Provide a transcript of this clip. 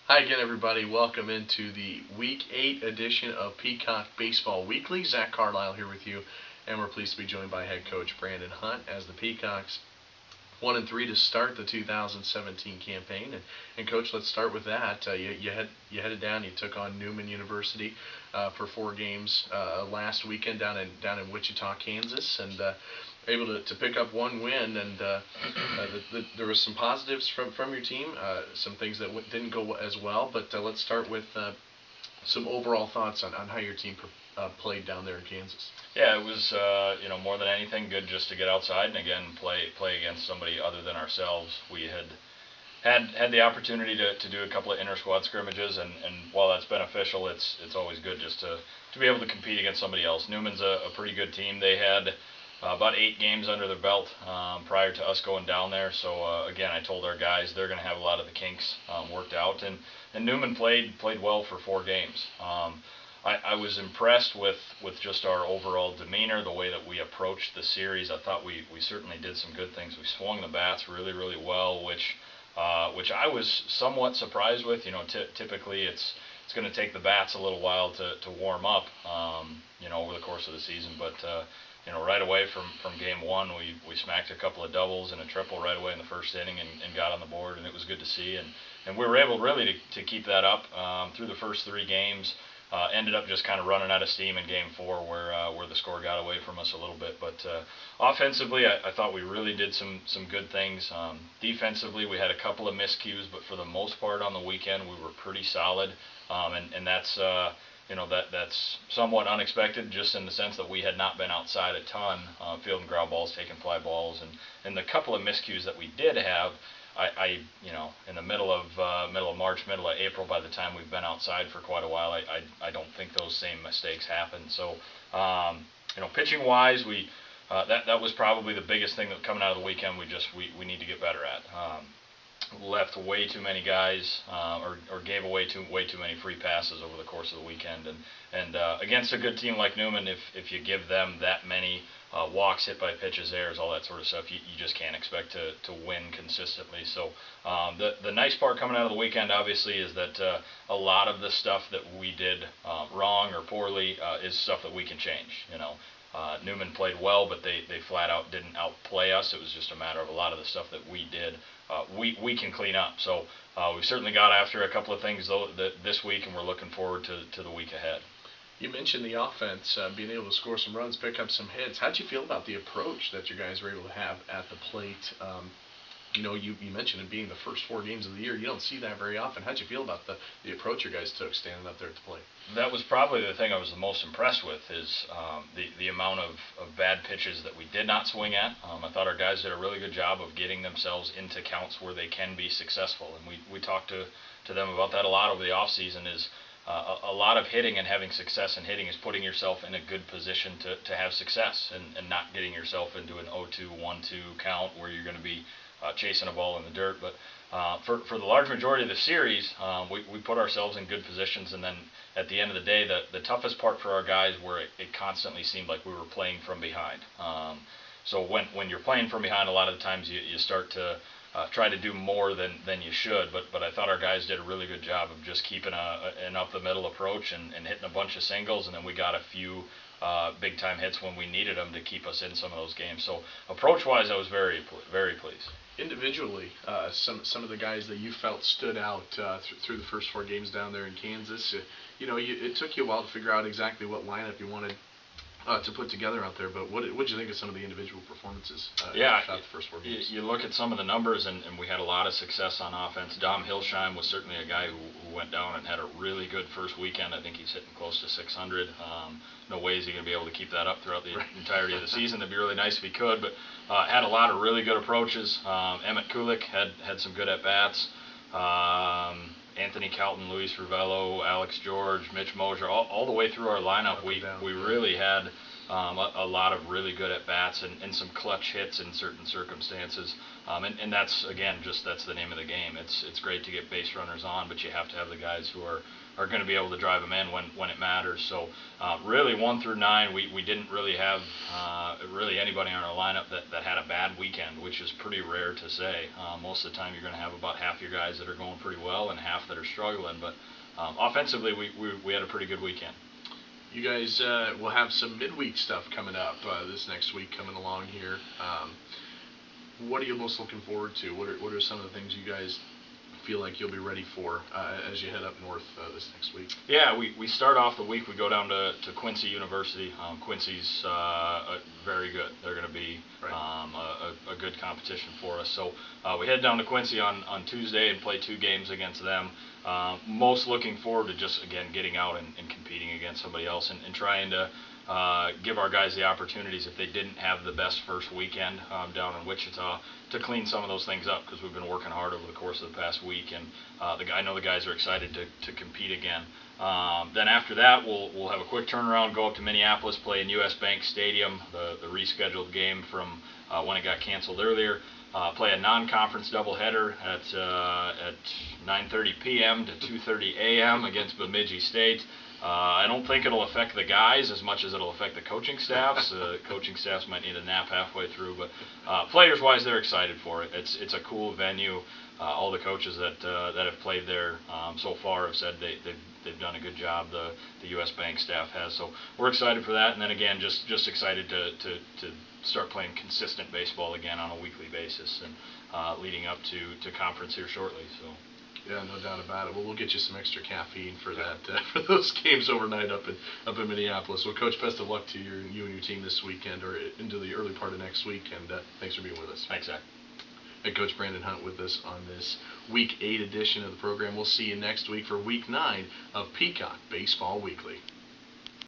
Hi again, everybody. Welcome into the Week 8 edition of Peacock Baseball Weekly. Zach Carlyle here with you, and we're pleased to be joined by head coach Brandon Hunt as the Peacocks 1-3 to start the 2017 campaign. And Coach, let's start with that. You headed down. You took on Newman University for 4 games last weekend down in Wichita, Kansas, and able to pick up one win. And there was some positives from your team, some things that didn't go as well. But let's start with some overall thoughts on how your team played down there in Kansas. Yeah, it was more than anything good just to get outside and again play against somebody other than ourselves. We had the opportunity to do a couple of inter squad scrimmages, and while that's beneficial, it's always good just to be able to compete against somebody else. Newman's a pretty good team. They had about 8 games under their belt prior to us going down there. So again, I told our guys they're going to have a lot of the kinks worked out, and Newman played well for 4 games. I was impressed with just our overall demeanor, the way that we approached the series. I thought we certainly did some good things. We swung the bats really well, which I was somewhat surprised with. Typically it's going to take the bats a little while to warm up, over the course of the season. But right away from game one, we smacked a couple of doubles and a triple right away in the first inning and got on the board, and it was good to see. And we were able really to keep that up through the first 3 games. Ended up just kind of running out of steam in Game 4 where the score got away from us a little bit. But offensively, I thought we really did some good things. Defensively, we had a couple of miscues, but for the most part on the weekend, we were pretty solid. And that's that's somewhat unexpected, just in the sense that we had not been outside a ton, fielding ground balls, taking fly balls, and the couple of miscues that we did have. In the middle of March, middle of April, by the time we've been outside for quite a while, I don't think those same mistakes happen. So, pitching wise, that was probably the biggest thing that coming out of the weekend. We need to get better at. Left way too many guys, or gave away way too many free passes over the course of the weekend, and against a good team like Newman, if you give them that many walks, hit by pitches, errors, all that sort of stuff, you just can't expect to win consistently. So the nice part coming out of the weekend, obviously, is that a lot of the stuff that we did wrong or poorly is stuff that we can change. Newman played well, but they flat out didn't outplay us. It was just a matter of a lot of the stuff that we did. We can clean up. So we certainly got after a couple of things though this week, and we're looking forward to the week ahead. You mentioned the offense being able to score some runs, pick up some hits. How'd you feel about the approach that you guys were able to have at the plate? You mentioned it being the first 4 games of the year. You don't see that very often. How'd you feel about the approach you guys took standing up there at the plate? That was probably the thing I was the most impressed with, is the amount of bad pitches that we did not swing at. I thought our guys did a really good job of getting themselves into counts where they can be successful, and we talked to them about that a lot over the off season. Is a lot of hitting and having success in hitting is putting yourself in a good position to have success, and not getting yourself into an 0-2, 1-2 count where you're going to be chasing a ball in the dirt. But for the large majority of the series, we put ourselves in good positions, and then at the end of the day, the toughest part for our guys were it constantly seemed like we were playing from behind. So when you're playing from behind, a lot of the times you start to try to do more than you should, but I thought our guys did a really good job of just keeping an up-the-middle approach and hitting a bunch of singles, and then we got a few big-time hits when we needed them to keep us in some of those games. So approach-wise, I was very pleased. Individually, some of the guys that you felt stood out through the first 4 games down there in Kansas. It took you a while to figure out exactly what lineup you wanted to put together out there. But what did you think of some of the individual performances? Throughout the first 4 games. You look at some of the numbers, and we had a lot of success on offense. Dom Hilsheim was certainly a guy who went down and had a really good first weekend. I think he's hitting close to 600. No way is he going to be able to keep that up throughout the entirety of the season. It'd be really nice if he could, but had a lot of really good approaches. Emmett Kulik had some good at-bats. Anthony Calton, Luis Rivello, Alex George, Mitch Mosier, all the way through our lineup, we really had a lot of really good at bats and some clutch hits in certain circumstances. And that's again that's the name of the game. It's great to get base runners on, but you have to have the guys who are going to be able to drive them in when it matters. So really 1 through 9, we didn't really have really anybody on our lineup that had a bad weekend, which is pretty rare to say. Most of the time you're going to have about half your guys that are going pretty well and half that are struggling. But offensively, we had a pretty good weekend. You guys will have some midweek stuff coming up this next week coming along here. What are you most looking forward to? What are some of the things you guys feel like you'll be ready for as you head up north this next week? Yeah, we start off the week, we go down to Quincy University. Quincy's very good. They're going to be a good competition for us. So we head down to Quincy on Tuesday and play 2 games against them. Most looking forward to just, again, getting out and competing against somebody else and trying to give our guys the opportunities, if they didn't have the best first weekend down in Wichita, to clean some of those things up, because we've been working hard over the course of the past week, and I know the guys are excited to compete again. Then after that, we'll have a quick turnaround, go up to Minneapolis, play in US Bank Stadium, the rescheduled game from when it got canceled earlier. Play a non-conference doubleheader at 9:30 p.m. to 2:30 a.m. against Bemidji State. I don't think it'll affect the guys as much as it'll affect the coaching staffs. Coaching staffs might need a nap halfway through, but players-wise, they're excited for it. It's a cool venue. All the coaches that have played there so far have said they've done a good job. The U.S. Bank staff has, so we're excited for that. And then again, just excited to start playing consistent baseball again on a weekly basis, and leading up to conference here shortly. So. Yeah, no doubt about it. Well, we'll get you some extra caffeine for that for those games overnight up in Minneapolis. Well, Coach, best of luck to you and your team this weekend or into the early part of next week, and thanks for being with us. Thanks, Zach. Head Coach Brandon Hunt with us on this Week 8 edition of the program. We'll see you next week for Week 9 of Peacock Baseball Weekly.